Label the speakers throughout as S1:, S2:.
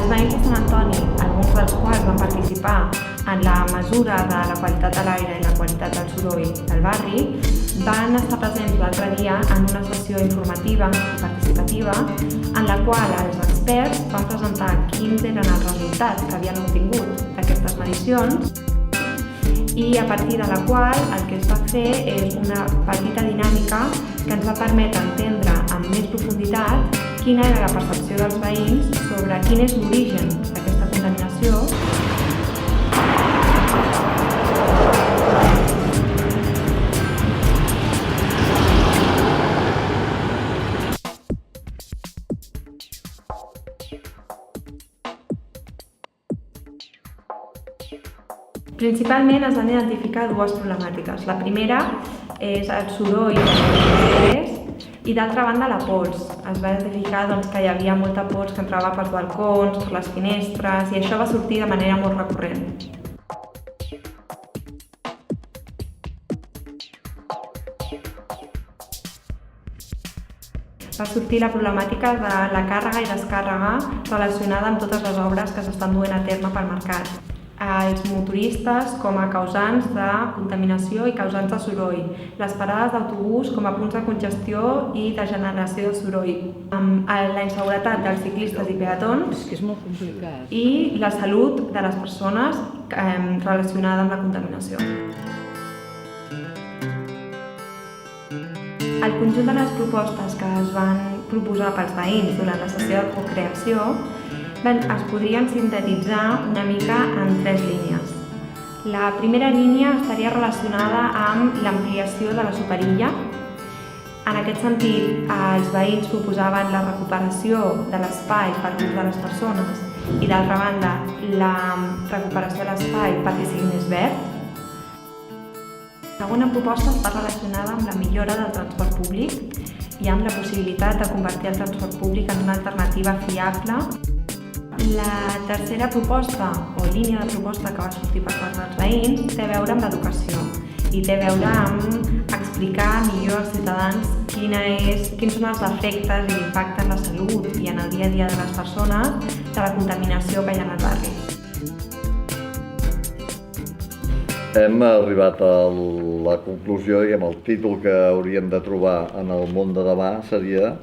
S1: Els veïns de Sant Antoni, alguns dels quals van participar en la mesura de la qualitat de l'aire i la qualitat del soroll del barri, van estar presents l'altre dia en una sessió informativa i participativa en la qual els experts van presentar quins eren els resultats que havien obtingut d'aquestes medicions i a partir de la qual el que es va fer és una petita dinàmica que ens va permetre entendre amb més profunditat quina era la percepció dels veïns sobre quin és l'origen d'aquesta contaminació. Principalment es van identificar dues problemàtiques. La primera és el soroll i d'altra banda la pols. Es va identificar que hi havia molta pols que entrava pels balcons, per les finestres i això va sortir de manera molt recurrent. Va sortir la problemàtica de la càrrega i descàrrega relacionada amb totes les obres que s'estan duent a terme pel mercat. Els motoristes com a causants de contaminació i causants de soroll, les parades d'autobús com a punts de congestió i de generació de soroll, la inseguretat dels ciclistes i peatons i la salut de les persones relacionada amb la contaminació. El conjunt de les propostes que es van proposar pels veïns durant la sessió de co-creació es podrien sintetitzar una mica en 3 línies. La primera línia estaria relacionada amb l'ampliació de la superilla. En aquest sentit, els veïns proposaven la recuperació de l'espai per l'ús de les persones i, d'altra banda, la recuperació de l'espai perquè sigui més verd. La segona proposta està relacionada amb la millora del transport públic i amb la possibilitat de convertir el transport públic en una alternativa fiable. La tercera proposta o línia de proposta que va sortir per part dels veïns té a veure amb l'educació i té a veure amb explicar millor als ciutadans quins són els efectes i l'impacte en la salut i en el dia a dia de les persones de la contaminació que hi ha en el barri.
S2: Hem arribat a la conclusió i el títol que hauríem de trobar en el món de demà seria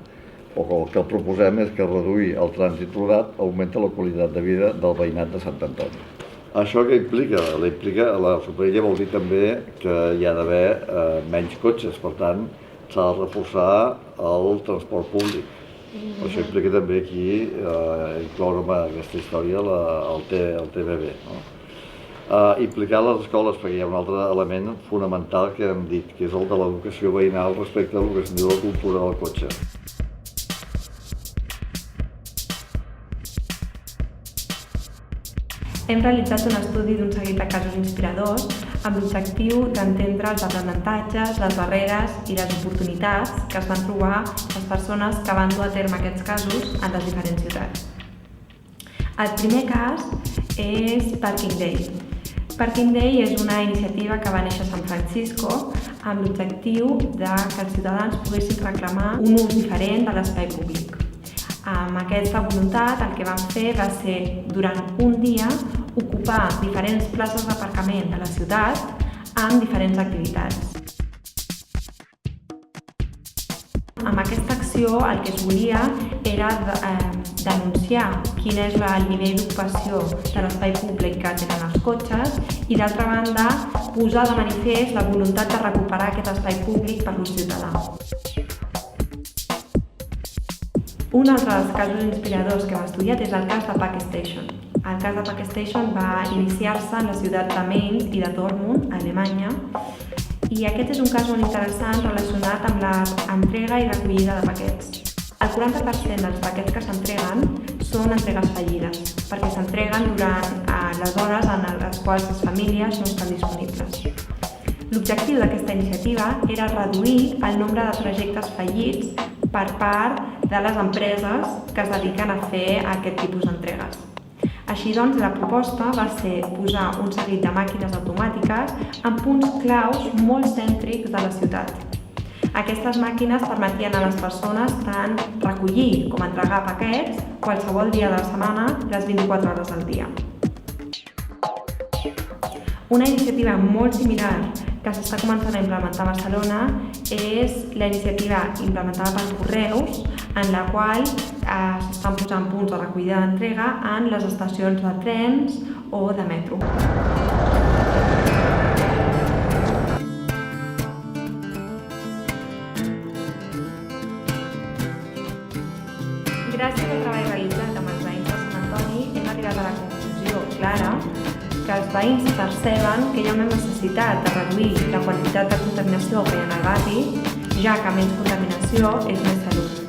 S2: o el que proposem és que reduir el trànsit rodat augmenta la qualitat de vida del veïnat de Sant Antoni. Això què implica? La superilla vol dir també que hi ha d'haver menys cotxes, per tant s'ha de reforçar el transport públic. Això implica també aquí incloure en aquesta història el TBB. Implicar les escoles, perquè hi ha un altre element fonamental que hem dit, que és el de l'educació veïnal respecte a el que es diu la cultura del cotxe.
S1: Hem realitzat un estudi d'un seguit de casos inspiradors amb l'objectiu d'entendre els aprenentatges, les barreres i les oportunitats que es van trobar les persones que van dur a terme aquests casos en les diferents ciutats. El primer cas és Parking Day. Parking Day és una iniciativa que va néixer a San Francisco amb l'objectiu que els ciutadans poguessin reclamar un ús diferent de l'espai públic. Amb aquesta voluntat el que vam fer va ser, durant un dia, ocupar diferents places d'aparcament de la ciutat amb diferents activitats. Amb aquesta acció el que es volia era denunciar quin és el nivell d'ocupació de l'espai públic que tenen els cotxes i, d'altra banda, posar de manifest la voluntat de recuperar aquest espai públic per l'ús ciutadà. Un altre dels casos inspiradors que hem estudiat és el cas de Pack Station. El cas de Pack Station va iniciar-se en la ciutat de Mainz i de Dortmund, a Alemanya, i aquest és un cas molt interessant relacionat amb l'entrega i recollida de paquets. El 40% dels paquets que s'entreguen són entregues fallides, perquè s'entreguen durant les hores en les quals les famílies no estan disponibles. L'objectiu d'aquesta iniciativa era reduir el nombre de trajectes fallits per part de les empreses que es dediquen a fer aquest tipus d'entregues. Així doncs, la proposta va ser posar un seguit de màquines automàtiques en punts claus molt cèntrics de la ciutat. Aquestes màquines permetien a les persones tant recollir com entregar paquets qualsevol dia de la setmana, les 24 hores al dia. Una iniciativa molt similar que s'està començant a implementar a Barcelona és la iniciativa implementada per Correus, en la qual s'estan posant punts de recollida d'entrega en les estacions de trens o de metro. Gràcies al treball realitzat amb els veïns de Sant Antoni, hem arribat a la conclusió clara que els veïns perceben que hi ha una necessitat de reduir la quantitat de contaminació que hi ha en el barri, ja que menys contaminació és més salut.